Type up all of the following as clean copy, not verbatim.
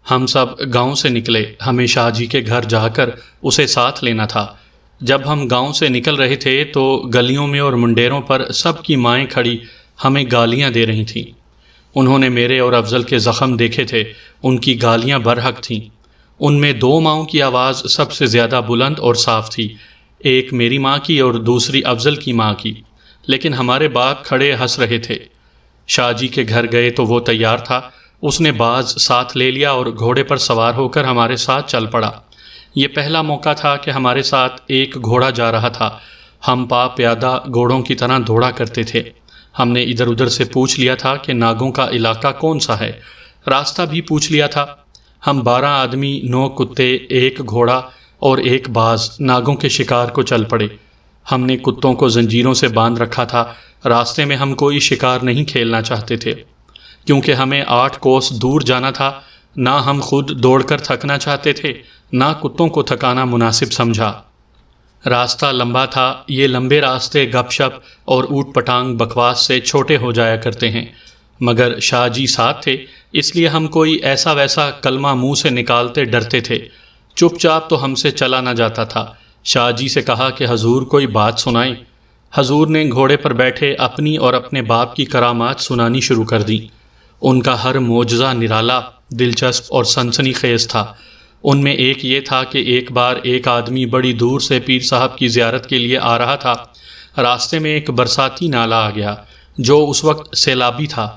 ہم سب گاؤں سے نکلے، ہمیں شاہ جی کے گھر جا کر اسے ساتھ لینا تھا۔ جب ہم گاؤں سے نکل رہے تھے تو گلیوں میں اور منڈیروں پر سب کی مائیں کھڑی ہمیں گالیاں دے رہی تھیں۔ انہوں نے میرے اور افضل کے زخم دیکھے تھے، ان کی گالیاں برحق تھیں۔ ان میں دو ماؤں کی آواز سب سے زیادہ بلند اور صاف تھی، ایک میری ماں کی اور دوسری افضل کی ماں کی، لیکن ہمارے باپ کھڑے ہنس رہے تھے۔ شاہ جی کے گھر گئے تو وہ تیار تھا، اس نے باز ساتھ لے لیا اور گھوڑے پر سوار ہو کر ہمارے ساتھ چل پڑا۔ یہ پہلا موقع تھا کہ ہمارے ساتھ ایک گھوڑا جا رہا تھا۔ ہم پا پیادہ گھوڑوں کی طرح دوڑا کرتے تھے۔ ہم نے ادھر ادھر سے پوچھ لیا تھا کہ ناگوں کا علاقہ کون سا ہے، راستہ بھی پوچھ لیا تھا۔ ہم 12 آدمی، 9 کتے، ایک گھوڑا اور ایک باز ناگوں کے شکار کو چل پڑے۔ ہم نے کتوں کو زنجیروں سے باندھ رکھا تھا، راستے میں ہم کوئی شکار نہیں کھیلنا چاہتے تھے، کیونکہ ہمیں 8 کوس دور جانا تھا۔ نہ ہم خود دوڑ کر تھکنا چاہتے تھے، نہ کتوں کو تھکانا مناسب سمجھا۔ راستہ لمبا تھا، یہ لمبے راستے گپ شپ اور اوٹ پٹانگ بکواس سے چھوٹے ہو جایا کرتے ہیں، مگر شاہ جی ساتھ تھے، اس لیے ہم کوئی ایسا ویسا کلمہ منہ سے نکالتے ڈرتے تھے۔ چپ چاپ تو ہم سے چلا نہ جاتا تھا۔ شاہ جی سے کہا کہ حضور کوئی بات سنائیں۔ حضور نے گھوڑے پر بیٹھے اپنی اور اپنے باپ کی کرامات سنانی شروع کر دی۔ ان کا ہر معجزہ نرالا، دلچسپ اور سنسنی خیز تھا۔ ان میں ایک یہ تھا کہ ایک بار ایک آدمی بڑی دور سے پیر صاحب کی زیارت کے لیے آ رہا تھا۔ راستے میں ایک برساتی نالا آ گیا جو اس وقت سیلابی تھا۔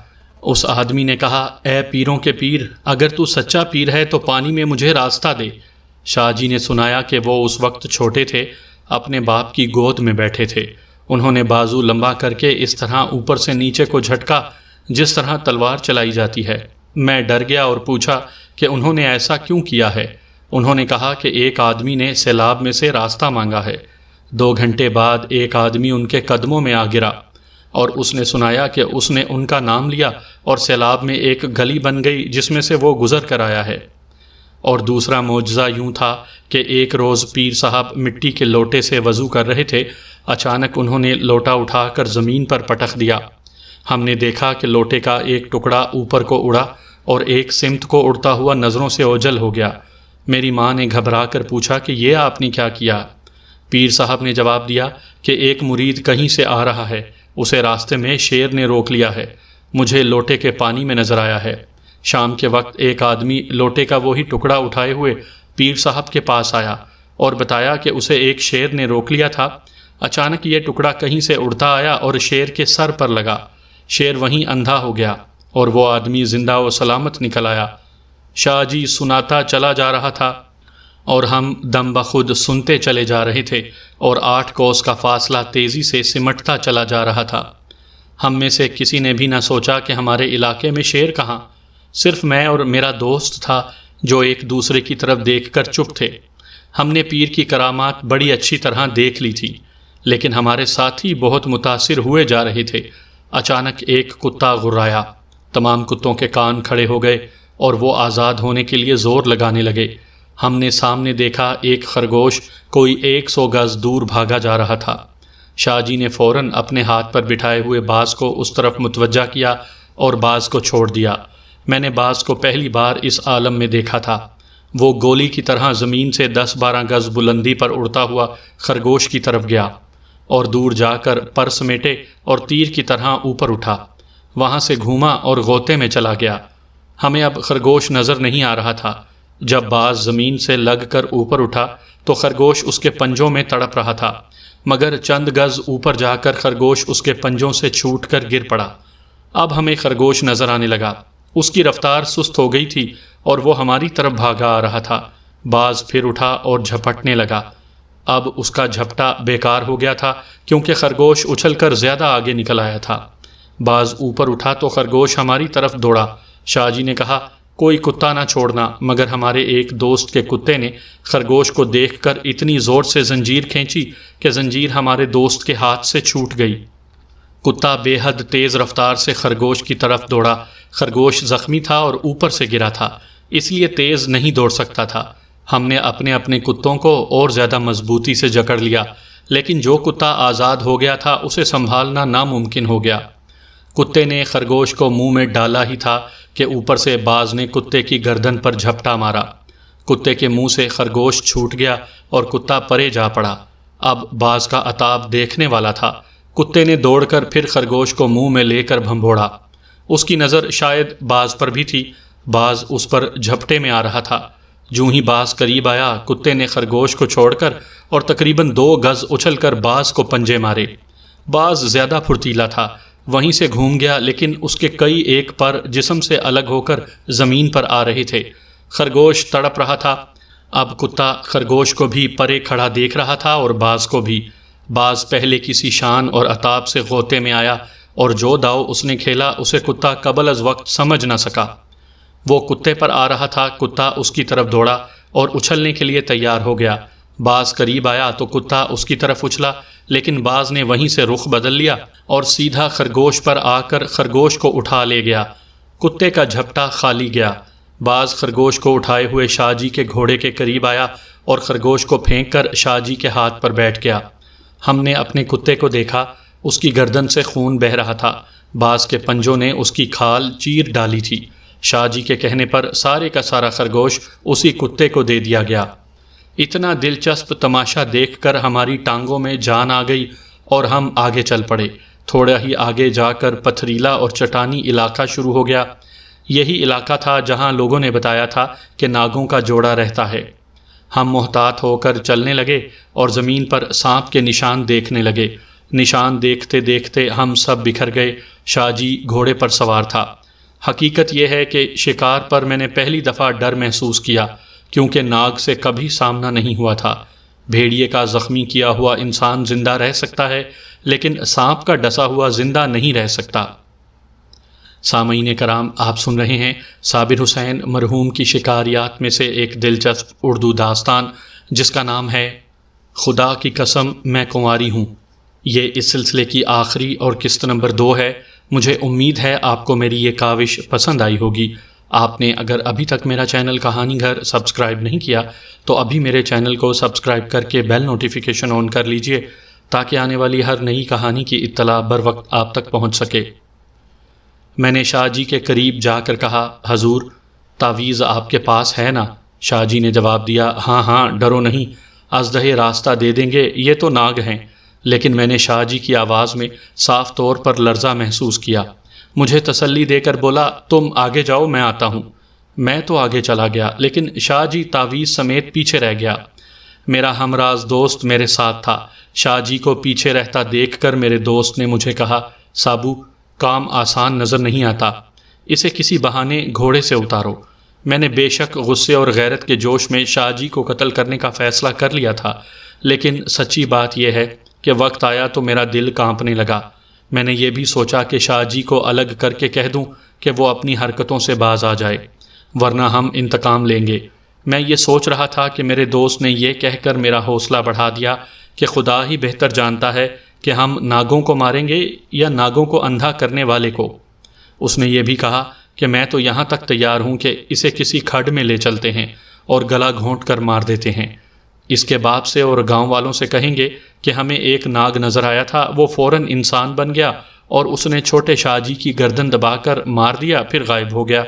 اس آدمی نے کہا، اے پیروں کے پیر، اگر تو سچا پیر ہے تو پانی میں مجھے راستہ دے۔ شاہ جی نے سنایا کہ وہ اس وقت چھوٹے تھے، اپنے باپ کی گود میں بیٹھے تھے۔ انہوں نے بازو لمبا کر کے اس طرح اوپر سے نیچے کو جھٹکا جس طرح تلوار چلائی جاتی ہے۔ میں ڈر گیا اور پوچھا کہ انہوں نے ایسا کیوں کیا ہے؟ انہوں نے کہا کہ ایک آدمی نے سیلاب میں سے راستہ مانگا ہے۔ 2 گھنٹے بعد ایک آدمی ان کے قدموں میں آ گرا اور اس نے سنایا کہ اس نے ان کا نام لیا اور سیلاب میں ایک گلی بن گئی جس میں سے وہ گزر کر آیا ہے۔ اور دوسرا معجزہ یوں تھا کہ ایک روز پیر صاحب مٹی کے لوٹے سے وضو کر رہے تھے، اچانک انہوں نے لوٹا اٹھا کر زمین پر پٹک دیا۔ ہم نے دیکھا کہ لوٹے کا ایک ٹکڑا اوپر کو اڑا اور ایک سمت کو اڑتا ہوا نظروں سے اوجھل ہو گیا۔ میری ماں نے گھبرا کر پوچھا کہ یہ آپ نے کیا کیا؟ پیر صاحب نے جواب دیا کہ ایک مرید کہیں سے آ رہا ہے، اسے راستے میں شیر نے روک لیا ہے، مجھے لوٹے کے پانی میں نظر آیا ہے۔ شام کے وقت ایک آدمی لوٹے کا وہی ٹکڑا اٹھائے ہوئے پیر صاحب کے پاس آیا اور بتایا کہ اسے ایک شیر نے روک لیا تھا۔ اچانک یہ ٹکڑا کہیں سے اڑتا آیا اور شیر کے سر پر لگا۔ شیر وہیں اندھا ہو گیا اور وہ آدمی زندہ و سلامت نکل آیا۔ شاہ جی سناتا چلا جا رہا تھا اور ہم دم بخود سنتے چلے جا رہے تھے اور 8 کوس کا فاصلہ تیزی سے سمٹتا چلا جا رہا تھا۔ ہم میں سے کسی نے بھی نہ سوچا کہ ہمارے علاقے میں شیر کہاں، صرف میں اور میرا دوست تھا جو ایک دوسرے کی طرف دیکھ کر چپ تھے۔ ہم نے پیر کی کرامات بڑی اچھی طرح دیکھ لی تھی، لیکن ہمارے ساتھی بہت متاثر ہوئے جا رہے تھے۔ اچانک ایک کتا غرایا، تمام کتوں کے کان کھڑے ہو گئے اور وہ آزاد ہونے کے لیے زور لگانے لگے۔ ہم نے سامنے دیکھا ایک خرگوش کوئی 100 گز دور بھاگا جا رہا تھا۔ شاہ جی نے فوراً اپنے ہاتھ پر بٹھائے ہوئے باز کو اس طرف متوجہ کیا اور باز کو چھوڑ دیا۔ میں نے باز کو پہلی بار اس عالم میں دیکھا تھا۔ وہ گولی کی طرح زمین سے 10-12 گز بلندی پر اڑتا ہوا خرگوش کی طرف گیا اور دور جا کر پر سمیٹے اور تیر کی طرح اوپر اٹھا، وہاں سے گھوما اور غوطے میں چلا گیا۔ ہمیں اب خرگوش نظر نہیں آ رہا تھا۔ جب باز زمین سے لگ کر اوپر اٹھا تو خرگوش اس کے پنجوں میں تڑپ رہا تھا، مگر چند گز اوپر جا کر خرگوش اس کے پنجوں سے چھوٹ کر گر پڑا۔ اب ہمیں خرگوش نظر آنے لگا، اس کی رفتار سست ہو گئی تھی اور وہ ہماری طرف بھاگا آ رہا تھا۔ باز پھر اٹھا اور جھپٹنے لگا۔ اب اس کا جھپٹا بیکار ہو گیا تھا کیونکہ خرگوش اچھل کر زیادہ آگے نکل آیا تھا۔ باز اوپر اٹھا تو خرگوش ہماری طرف دوڑا۔ شاہ جی نے کہا، کوئی کتا نہ چھوڑنا، مگر ہمارے ایک دوست کے کتے نے خرگوش کو دیکھ کر اتنی زور سے زنجیر کھینچی کہ زنجیر ہمارے دوست کے ہاتھ سے چھوٹ گئی۔ کتا بے حد تیز رفتار سے خرگوش کی طرف دوڑا۔ خرگوش زخمی تھا اور اوپر سے گرا تھا، اس لیے تیز نہیں دوڑ سکتا تھا۔ ہم نے اپنے اپنے کتوں کو اور زیادہ مضبوطی سے جکڑ لیا، لیکن جو کتا آزاد ہو گیا تھا اسے سنبھالنا ناممکن ہو گیا۔ کتے نے خرگوش کو منہ میں ڈالا ہی تھا کہ اوپر سے باز نے کتے کی گردن پر جھپٹا مارا۔ کتے کے منہ سے خرگوش چھوٹ گیا اور کتا پرے جا پڑا۔ اب باز کا عتاب دیکھنے والا تھا۔ کتے نے دوڑ کر پھر خرگوش کو منہ میں لے کر بھنبوڑا۔ اس کی نظر شاید باز پر بھی تھی۔ باز اس پر جھپٹے میں آ رہا تھا۔ جوں ہی باز قریب آیا، کتے نے خرگوش کو چھوڑ کر اور تقریباً 2 گز اچھل کر باز کو پنجے مارے۔ باز زیادہ پھرتیلا تھا، وہیں سے گھوم گیا، لیکن اس کے کئی ایک پر جسم سے الگ ہو کر زمین پر آ رہے تھے۔ خرگوش تڑپ رہا تھا۔ اب کتا خرگوش کو بھی پرے کھڑا دیکھ رہا تھا اور باز کو بھی۔ باز پہلے کسی شان اور عتاب سے غوطے میں آیا اور جو داؤ اس نے کھیلا اسے کتا قبل از وقت سمجھ نہ سکا۔ وہ کتے پر آ رہا تھا، کتا اس کی طرف دوڑا اور اچھلنے کے لیے تیار ہو گیا۔ باز قریب آیا تو کتا اس کی طرف اچھلا، لیکن باز نے وہیں سے رخ بدل لیا اور سیدھا خرگوش پر آ کر خرگوش کو اٹھا لے گیا۔ کتے کا جھپٹا خالی گیا۔ باز خرگوش کو اٹھائے ہوئے شاہ جی کے گھوڑے کے قریب آیا اور خرگوش کو پھینک کر شاہ جی کے ہاتھ پر بیٹھ گیا۔ ہم نے اپنے کتے کو دیکھا، اس کی گردن سے خون بہہ رہا تھا۔ باز کے پنجوں نے اس کی کھال چیر ڈالی تھی۔ شاہ جی کے کہنے پر سارے کا سارا خرگوش اسی کتے کو دے دیا گیا۔ اتنا دلچسپ تماشا دیکھ کر ہماری ٹانگوں میں جان آ گئی اور ہم آگے چل پڑے۔ تھوڑا ہی آگے جا کر پتھریلا اور چٹانی علاقہ شروع ہو گیا۔ یہی علاقہ تھا جہاں لوگوں نے بتایا تھا کہ ناگوں کا جوڑا رہتا ہے۔ ہم محتاط ہو کر چلنے لگے اور زمین پر سانپ کے نشان دیکھنے لگے۔ نشان دیکھتے دیکھتے ہم سب بکھر گئے۔ شاہ جی گھوڑے پر سوار تھا۔ حقیقت یہ ہے کہ شکار پر میں نے پہلی دفعہ ڈر محسوس کیا، کیونکہ ناگ سے کبھی سامنا نہیں ہوا تھا۔ بھیڑیے کا زخمی کیا ہوا انسان زندہ رہ سکتا ہے، لیکن سانپ کا ڈسا ہوا زندہ نہیں رہ سکتا۔ سامعین کرام، آپ سن رہے ہیں صابر حسین مرحوم کی شکاریات میں سے ایک دلچسپ اردو داستان، جس کا نام ہے خدا کی قسم میں کنواری ہوں۔ یہ اس سلسلے کی آخری اور قسط نمبر 2 ہے۔ مجھے امید ہے آپ کو میری یہ کاوش پسند آئی ہوگی۔ آپ نے اگر ابھی تک میرا چینل کہانی گھر سبسکرائب نہیں کیا تو ابھی میرے چینل کو سبسکرائب کر کے بیل نوٹیفیکیشن آن کر لیجئے، تاکہ آنے والی ہر نئی کہانی کی اطلاع بر وقت آپ تک پہنچ سکے۔ میں نے شاہ جی کے قریب جا کر کہا، حضور تعویذ آپ کے پاس ہے نا؟ شاہ جی نے جواب دیا، ہاں ہاں، ڈرو نہیں، ازدہے راستہ دے دیں گے، یہ تو ناگ ہیں۔ لیکن میں نے شاہ جی کی آواز میں صاف طور پر لرزہ محسوس کیا۔ مجھے تسلی دے کر بولا، تم آگے جاؤ، میں آتا ہوں۔ میں تو آگے چلا گیا، لیکن شاہ جی تعویذ سمیت پیچھے رہ گیا۔ میرا ہمراز دوست میرے ساتھ تھا۔ شاہ جی کو پیچھے رہتا دیکھ کر میرے دوست نے مجھے کہا، سابو، کام آسان نظر نہیں آتا، اسے کسی بہانے گھوڑے سے اتارو۔ میں نے بے شک غصے اور غیرت کے جوش میں شاہ جی کو قتل کرنے کا فیصلہ کر لیا تھا، لیکن سچی بات یہ ہے کہ وقت آیا تو میرا دل کانپنے لگا۔ میں نے یہ بھی سوچا کہ شاہ جی کو الگ کر کے کہہ دوں کہ وہ اپنی حرکتوں سے باز آ جائے، ورنہ ہم انتقام لیں گے۔ میں یہ سوچ رہا تھا کہ میرے دوست نے یہ کہہ کر میرا حوصلہ بڑھا دیا کہ خدا ہی بہتر جانتا ہے کہ ہم ناگوں کو ماریں گے یا ناگوں کو اندھا کرنے والے کو۔ اس نے یہ بھی کہا کہ میں تو یہاں تک تیار ہوں کہ اسے کسی کھڈ میں لے چلتے ہیں اور گلا گھونٹ کر مار دیتے ہیں۔ اس کے باپ سے اور گاؤں والوں سے کہیں گے کہ ہمیں ایک ناگ نظر آیا تھا، وہ فوراً انسان بن گیا اور اس نے چھوٹے شاہ جی کی گردن دبا کر مار دیا، پھر غائب ہو گیا۔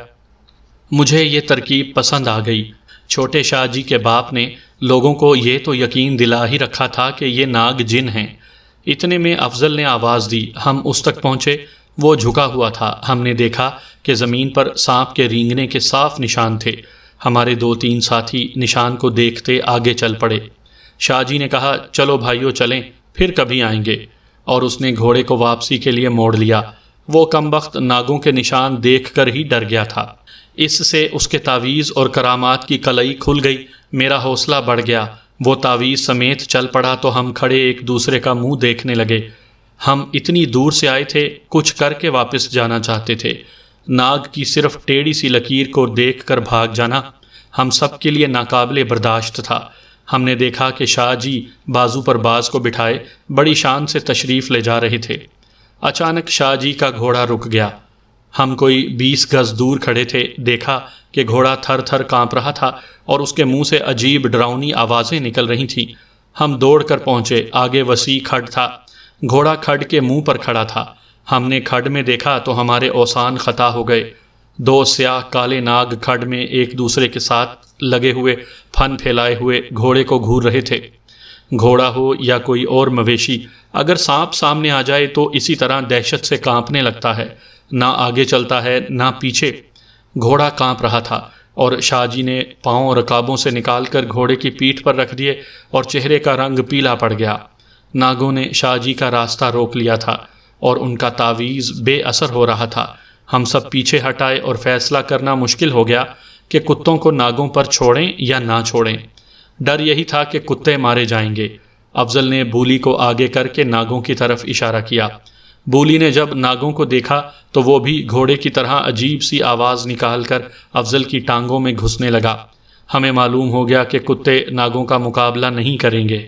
مجھے یہ ترکیب پسند آ گئی۔ چھوٹے شاہ جی کے باپ نے لوگوں کو یہ تو یقین دلا ہی رکھا تھا کہ یہ ناگ جن ہیں۔ اتنے میں افضل نے آواز دی، ہم اس تک پہنچے۔ وہ جھکا ہوا تھا۔ ہم نے دیکھا کہ زمین پر سانپ کے رینگنے کے صاف نشان تھے۔ ہمارے 2-3 ساتھی نشان کو دیکھتے آگے چل پڑے۔ شاہ جی نے کہا، چلو بھائیو چلیں، پھر کبھی آئیں گے، اور اس نے گھوڑے کو واپسی کے لیے موڑ لیا۔ وہ کمبخت ناگوں کے نشان دیکھ کر ہی ڈر گیا تھا۔ اس سے اس کے تعویذ اور کرامات کی کلئی کھل گئی۔ میرا حوصلہ بڑھ گیا۔ وہ تعویذ سمیت چل پڑا تو ہم کھڑے ایک دوسرے کا منہ دیکھنے لگے۔ ہم اتنی دور سے آئے تھے، کچھ کر کے واپس جانا چاہتے تھے۔ ناگ کی صرف ٹیڑھی سی لکیر کو دیکھ کر بھاگ جانا ہم سب کے لیے ناقابل برداشت تھا۔ ہم نے دیکھا کہ شاہ جی بازو پر باز کو بٹھائے بڑی شان سے تشریف لے جا رہے تھے۔ اچانک شاہ جی کا گھوڑا رک گیا۔ ہم کوئی 20 گز دور کھڑے تھے، دیکھا کہ گھوڑا تھر تھر کانپ رہا تھا اور اس کے منہ سے عجیب ڈراؤنی آوازیں نکل رہی تھیں۔ ہم دوڑ کر پہنچے۔ آگے وسیع کھڈ تھا۔ گھوڑا کھڈ کے منہ پر کھڑا تھا۔ ہم نے کھڈ میں دیکھا تو ہمارے اوسان خطا ہو گئے۔ 2 سیاہ کالے ناگ کھڈ میں ایک دوسرے کے ساتھ لگے ہوئے پھن پھیلائے ہوئے گھوڑے کو گھور رہے تھے۔ گھوڑا ہو یا کوئی اور مویشی، اگر سانپ سامنے آ جائے تو اسی طرح دہشت سے کانپنے لگتا ہے، نہ آگے چلتا ہے نہ پیچھے۔ گھوڑا کانپ رہا تھا اور شاہ جی نے پاؤں رکابوں سے نکال کر گھوڑے کی پیٹھ پر رکھ دیے اور چہرے کا رنگ پیلا پڑ گیا۔ ناگوں نے شاہ جی کا راستہ روک لیا تھا اور ان کا تعویذ بے اثر ہو رہا تھا۔ ہم سب پیچھے ہٹائے اور فیصلہ کرنا مشکل ہو گیا کہ کتوں کو ناگوں پر چھوڑیں یا نہ چھوڑیں۔ ڈر یہی تھا کہ کتے مارے جائیں گے۔ افضل نے بولی کو آگے کر کے ناگوں کی طرف اشارہ کیا۔ بولی نے جب ناگوں کو دیکھا تو وہ بھی گھوڑے کی طرح عجیب سی آواز نکال کر افضل کی ٹانگوں میں گھسنے لگا۔ ہمیں معلوم ہو گیا کہ کتے ناگوں کا مقابلہ نہیں کریں گے۔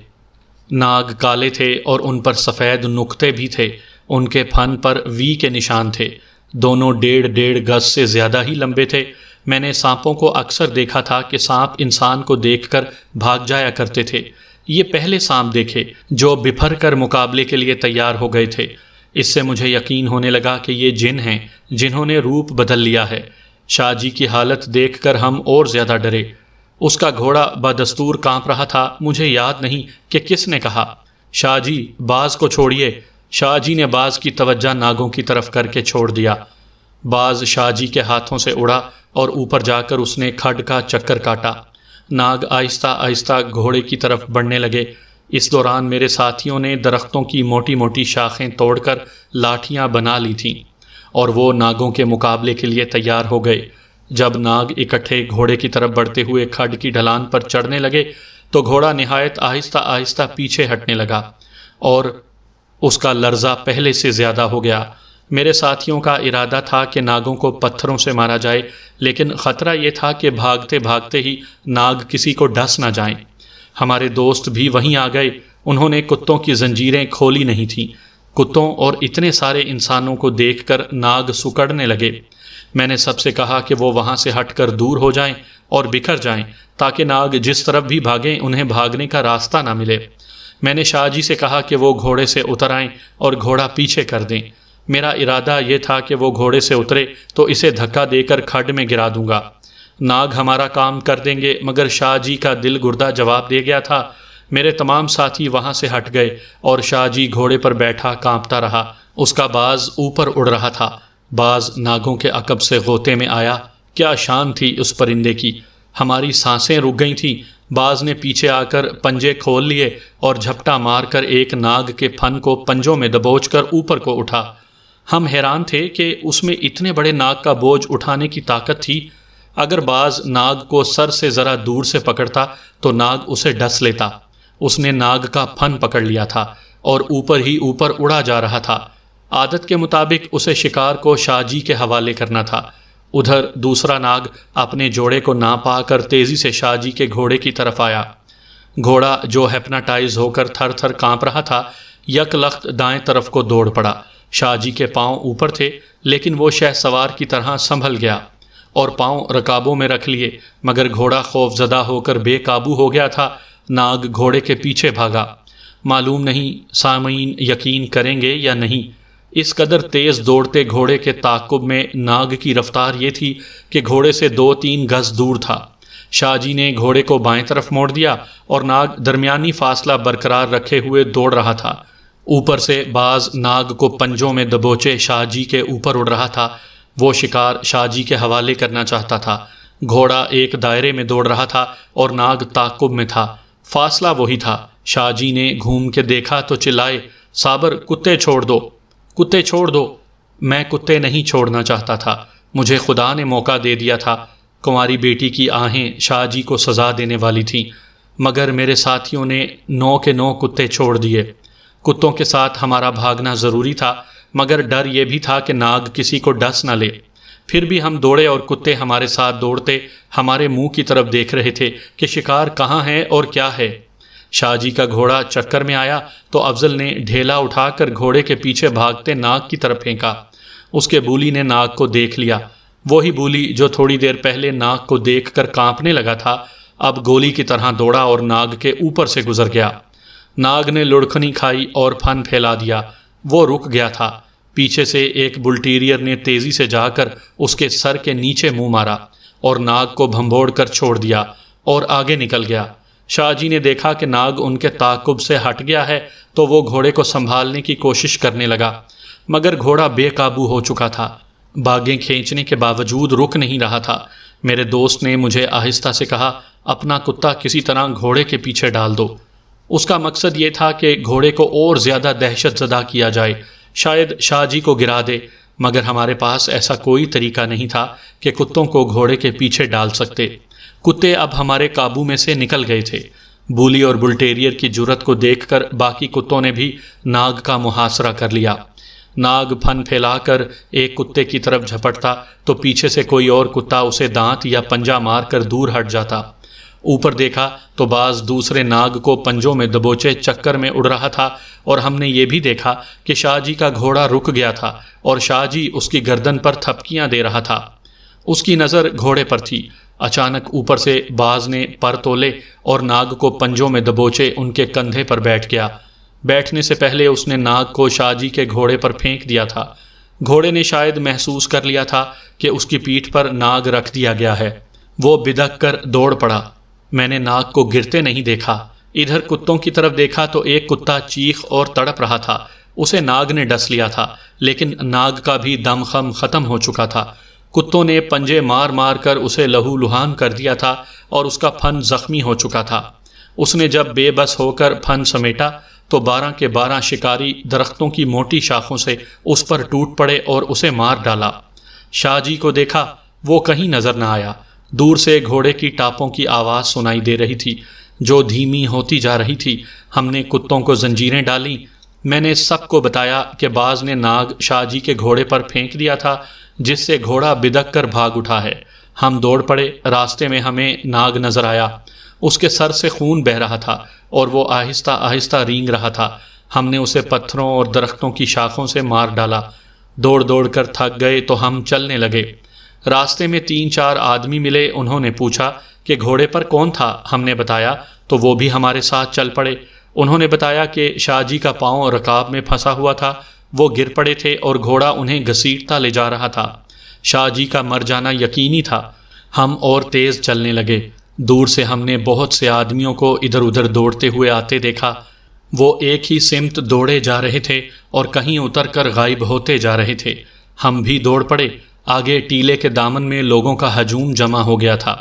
ناگ کالے تھے اور ان پر سفید نقطے بھی تھے۔ ان کے پھن پر وی کے نشان تھے۔ دونوں 1.5 گز سے زیادہ ہی لمبے تھے۔ میں نے سانپوں کو اکثر دیکھا تھا کہ سانپ انسان کو دیکھ کر بھاگ جایا کرتے تھے۔ یہ پہلے سانپ دیکھے جو بپھر کر مقابلے کے لیے تیار ہو گئے تھے۔ اس سے مجھے یقین ہونے لگا کہ یہ جن ہیں جنہوں نے روپ بدل لیا ہے۔ شاہ جی کی حالت دیکھ کر ہم اور زیادہ ڈرے۔ اس کا گھوڑا بدستور کانپ رہا تھا۔ مجھے یاد نہیں کہ کس نے کہا، شاہ جی باز کو چھوڑیے۔ شاہ جی نے باز کی توجہ ناگوں کی طرف کر کے چھوڑ دیا۔ باز شاہ جی کے ہاتھوں سے اڑا اور اوپر جا کر اس نے کھڈ کا چکر کاٹا۔ ناگ آہستہ آہستہ گھوڑے کی طرف بڑھنے لگے۔ اس دوران میرے ساتھیوں نے درختوں کی موٹی موٹی شاخیں توڑ کر لاٹھیاں بنا لی تھیں اور وہ ناگوں کے مقابلے کے لیے تیار ہو گئے۔ جب ناگ اکٹھے گھوڑے کی طرف بڑھتے ہوئے کھڈ کی ڈھلان پر چڑھنے لگے تو گھوڑا نہایت آہستہ آہستہ پیچھے ہٹنے لگا اور اس کا لرزہ پہلے سے زیادہ ہو گیا۔ میرے ساتھیوں کا ارادہ تھا کہ ناگوں کو پتھروں سے مارا جائے، لیکن خطرہ یہ تھا کہ بھاگتے بھاگتے ہی ناگ کسی کو ڈس نہ جائیں۔ ہمارے دوست بھی وہیں آ گئے۔ انہوں نے کتوں کی زنجیریں کھولی نہیں تھیں۔ کتوں اور اتنے سارے انسانوں کو دیکھ کر ناگ سکڑنے لگے۔ میں نے سب سے کہا کہ وہ وہاں سے ہٹ کر دور ہو جائیں اور بکھر جائیں تاکہ ناگ جس طرف بھی بھاگیں انہیں بھاگنے کا راستہ نہ ملے۔ میں نے شاہ جی سے کہا کہ وہ گھوڑے سے اتر آئیں اور گھوڑا پیچھے کر دیں۔ میرا ارادہ یہ تھا کہ وہ گھوڑے سے اترے تو اسے دھکا دے کر کھڈ میں گرا دوں گا۔ ناگ ہمارا کام کر دیں گے، مگر شاہ جی کا دل گردہ جواب دے گیا تھا۔ میرے تمام ساتھی وہاں سے ہٹ گئے اور شاہ جی گھوڑے پر بیٹھا کانپتا رہا۔ اس کا باز اوپر اڑ رہا تھا۔ باز ناگوں کے عقب سے غوطے میں آیا۔ کیا شان تھی اس پرندے کی! ہماری سانسیں رک گئی تھیں۔ باز نے پیچھے آ کر پنجے کھول لیے اور جھپٹا مار کر ایک ناگ کے پھن کو پنجوں میں دبوچ کر اوپر کو اٹھا۔ ہم حیران تھے کہ اس میں اتنے بڑے ناگ کا بوجھ اٹھانے کی طاقت تھی۔ اگر باز ناگ کو سر سے ذرا دور سے پکڑتا تو ناگ اسے ڈس لیتا۔ اس نے ناگ کا پھن پکڑ لیا تھا اور اوپر ہی اوپر اڑا جا رہا تھا۔ عادت کے مطابق اسے شکار کو شاہ جی کے حوالے کرنا تھا۔ ادھر دوسرا ناگ اپنے جوڑے کو نہ پا کر تیزی سے شاہ جی کے گھوڑے کی طرف آیا۔ گھوڑا جو ہیپناٹائز ہو کر تھر تھر کانپ رہا تھا، یک لخت دائیں طرف کو دوڑ پڑا۔ شاہ جی کے پاؤں اوپر تھے لیکن وہ شہ سوار کی طرح سنبھل گیا اور پاؤں رکابوں میں رکھ لیے، مگر گھوڑا خوف زدہ ہو کر بے قابو ہو گیا تھا۔ ناگ گھوڑے کے پیچھے بھاگا۔ معلوم نہیں سامعین یقین کریں گے یا نہیں، اس قدر تیز دوڑتے گھوڑے کے تعاقب میں ناگ کی رفتار یہ تھی کہ گھوڑے سے 2-3 گز دور تھا۔ شاہ جی نے گھوڑے کو بائیں طرف موڑ دیا اور ناگ درمیانی فاصلہ برقرار رکھے ہوئے دوڑ رہا تھا۔ اوپر سے باز ناگ کو پنجوں میں دبوچے شاہ جی کے اوپر اڑ رہا تھا۔ وہ شکار شاہ جی کے حوالے کرنا چاہتا تھا۔ گھوڑا ایک دائرے میں دوڑ رہا تھا اور ناگ تعاقب میں تھا۔ فاصلہ وہی تھا۔ شاہ جی نے گھوم کے دیکھا تو چلائے، صابر کتے چھوڑ دو، کتے چھوڑ دو۔ میں کتے نہیں چھوڑنا چاہتا تھا۔ مجھے خدا نے موقع دے دیا تھا۔ کماری بیٹی کی آہیں شاہ جی کو سزا دینے والی تھیں، مگر میرے ساتھیوں نے 9 کے 9 کتے چھوڑ دیے۔ کتوں کے ساتھ ہمارا بھاگنا ضروری تھا، مگر ڈر یہ بھی تھا کہ ناگ کسی کو ڈس نہ لے۔ پھر بھی ہم دوڑے اور کتے ہمارے ساتھ دوڑتے ہمارے منہ کی طرف دیکھ رہے تھے کہ شکار کہاں ہے اور کیا ہے۔ شاہ جی کا گھوڑا چکر میں آیا تو افضل نے ڈھیلا اٹھا کر گھوڑے کے پیچھے بھاگتے ناگ کی طرف پھینکا۔ اس کے بولی نے ناگ کو دیکھ لیا۔ وہی بولی جو تھوڑی دیر پہلے ناگ کو دیکھ کر کانپنے لگا تھا، اب گولی کی طرح دوڑا اور ناگ کے اوپر سے گزر گیا۔ ناگ نے لڑکھنی کھائی اور پھن پھیلا دیا۔ وہ رک گیا تھا۔ پیچھے سے ایک بلٹیریئر نے تیزی سے جا کر اس کے سر کے نیچے منہ مارا اور ناگ کو بھنبوڑ کر چھوڑ دیا اور آگے نکل گیا۔ شاہ جی نے دیکھا کہ ناگ ان کے تعاقب سے ہٹ گیا ہے تو وہ گھوڑے کو سنبھالنے کی کوشش کرنے لگا، مگر گھوڑا بے قابو ہو چکا تھا، باگیں کھینچنے کے باوجود رک نہیں رہا تھا۔ میرے دوست نے مجھے آہستہ سے کہا، اپنا کتا کسی طرح گھوڑے کے پیچھے ڈال دو۔ اس کا مقصد یہ تھا کہ گھوڑے کو اور زیادہ دہشت زدہ کیا جائے، شاید شاہ جی کو گرا دے، مگر ہمارے پاس ایسا کوئی طریقہ نہیں تھا کہ کتوں کو گھوڑے کے پیچھے ڈال سکتے۔ کتے اب ہمارے قابو میں سے نکل گئے تھے۔ بولی اور بلٹیریئر کی جرت کو دیکھ کر باقی کتوں نے بھی ناگ کا محاصرہ کر لیا۔ ناگ پھن پھیلا کر ایک کتے کی طرف جھپٹتا تو پیچھے سے کوئی اور کتا اسے دانت یا پنجہ مار کر دور ہٹ جاتا۔ اوپر دیکھا تو بعض دوسرے ناگ کو پنجوں میں دبوچے چکر میں اڑ رہا تھا، اور ہم نے یہ بھی دیکھا کہ شاہ جی کا گھوڑا رک گیا تھا اور شاہ جی اس کی گردن پر تھپکیاں دے رہا تھا۔ اس کی نظر گھوڑے پر تھی۔ اچانک اوپر سے باز نے پر تولے اور ناگ کو پنجوں میں دبوچے ان کے کندھے پر بیٹھ گیا۔ بیٹھنے سے پہلے اس نے ناگ کو شاہ جی کے گھوڑے پر پھینک دیا تھا۔ گھوڑے نے شاید محسوس کر لیا تھا کہ اس کی پیٹھ پر ناگ رکھ دیا گیا ہے۔ وہ بدک کر دوڑ پڑا۔ میں نے ناگ کو گرتے نہیں دیکھا۔ ادھر کتوں کی طرف دیکھا تو ایک کتا چیخ اور تڑپ رہا تھا، اسے ناگ نے ڈس لیا تھا، لیکن ناگ کا بھی دم خم ختم ہو چکا تھا۔ کتوں نے پنجے مار مار کر اسے لہو لہان کر دیا تھا اور اس کا پھن زخمی ہو چکا تھا۔ اس نے جب بے بس ہو کر پھن سمیٹا تو 12 کے 12 شکاری درختوں کی موٹی شاخوں سے اس پر ٹوٹ پڑے اور اسے مار ڈالا۔ شاہ جی کو دیکھا، وہ کہیں نظر نہ آیا۔ دور سے گھوڑے کی ٹاپوں کی آواز سنائی دے رہی تھی جو دھیمی ہوتی جا رہی تھی۔ ہم نے کتوں کو زنجیریں ڈالیں۔ میں نے سب کو بتایا کہ باز نے ناگ شاہ جی کے گھوڑے پر پھینک دیا تھا، جس سے گھوڑا بدک کر بھاگ اٹھا ہے۔ ہم دوڑ پڑے۔ راستے میں ہمیں ناگ نظر آیا، اس کے سر سے خون بہہ رہا تھا اور وہ آہستہ آہستہ رینگ رہا تھا۔ ہم نے اسے پتھروں اور درختوں کی شاخوں سے مار ڈالا۔ دوڑ دوڑ کر تھک گئے تو ہم چلنے لگے۔ راستے میں 3-4 آدمی ملے، انہوں نے پوچھا کہ گھوڑے پر کون تھا؟ ہم نے بتایا تو وہ بھی ہمارے ساتھ چل پڑے۔ انہوں نے بتایا کہ شاہ جی کا پاؤں رکاب میں پھنسا ہوا تھا، وہ گر پڑے تھے اور گھوڑا انہیں گھسیٹتا لے جا رہا تھا۔ شاہ جی کا مر جانا یقینی تھا۔ ہم اور تیز چلنے لگے۔ دور سے ہم نے بہت سے آدمیوں کو ادھر ادھر دوڑتے ہوئے آتے دیکھا۔ وہ ایک ہی سمت دوڑے جا رہے تھے اور کہیں اتر کر غائب ہوتے جا رہے تھے۔ ہم بھی دوڑ پڑے۔ آگے ٹیلے کے دامن میں لوگوں کا ہجوم جمع ہو گیا تھا۔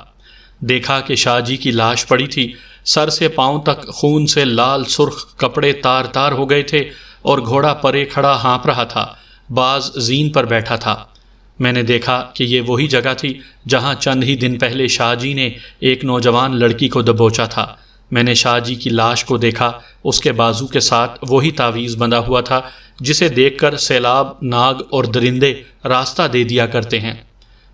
دیکھا کہ شاہ جی کی لاش پڑی تھی، سر سے پاؤں تک خون سے لال سرخ کپڑے تار تار ہو گئے تھے اور گھوڑا پرے کھڑا ہانپ رہا تھا۔ باز زین پر بیٹھا تھا۔ میں نے دیکھا کہ یہ وہی جگہ تھی جہاں چند ہی دن پہلے شاہ جی نے ایک نوجوان لڑکی کو دبوچا تھا۔ میں نے شاہ جی کی لاش کو دیکھا، اس کے بازو کے ساتھ وہی تعویذ بندھا ہوا تھا جسے دیکھ کر سیلاب، ناگ اور درندے راستہ دے دیا کرتے ہیں۔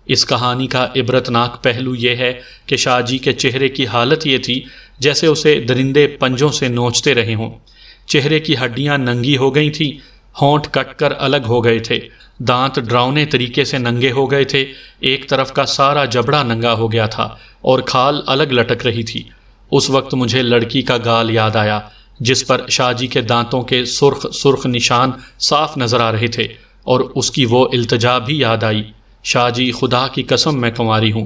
اس کہانی کا عبرتناک پہلو یہ ہے کہ شاہ جی کے چہرے کی حالت یہ تھی جیسے اسے درندے پنجوں سے نوچتے رہے ہوں۔ چہرے کی ہڈیاں ننگی ہو گئی تھیں، ہونٹ کٹ کر الگ ہو گئے تھے، دانت ڈراؤنے طریقے سے ننگے ہو گئے تھے، ایک طرف کا سارا جبڑا ننگا ہو گیا تھا اور کھال الگ لٹک رہی تھی۔ اس وقت مجھے لڑکی کا گال یاد آیا جس پر شاہ جی کے دانتوں کے سرخ سرخ نشان صاف نظر آ رہے تھے، اور اس کی وہ التجا بھی یاد آئی، شاہ جی خدا کی قسم میں کنواری ہوں۔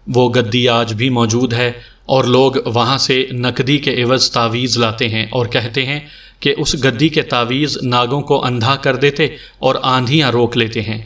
وہ گدی آج بھی موجود ہے اور لوگ وہاں سے نقدی کے عوض تعویذ لاتے ہیں اور کہتے ہیں کہ اس گدی کے تعویذ ناگوں کو اندھا کر دیتے اور آندھیاں روک لیتے ہیں۔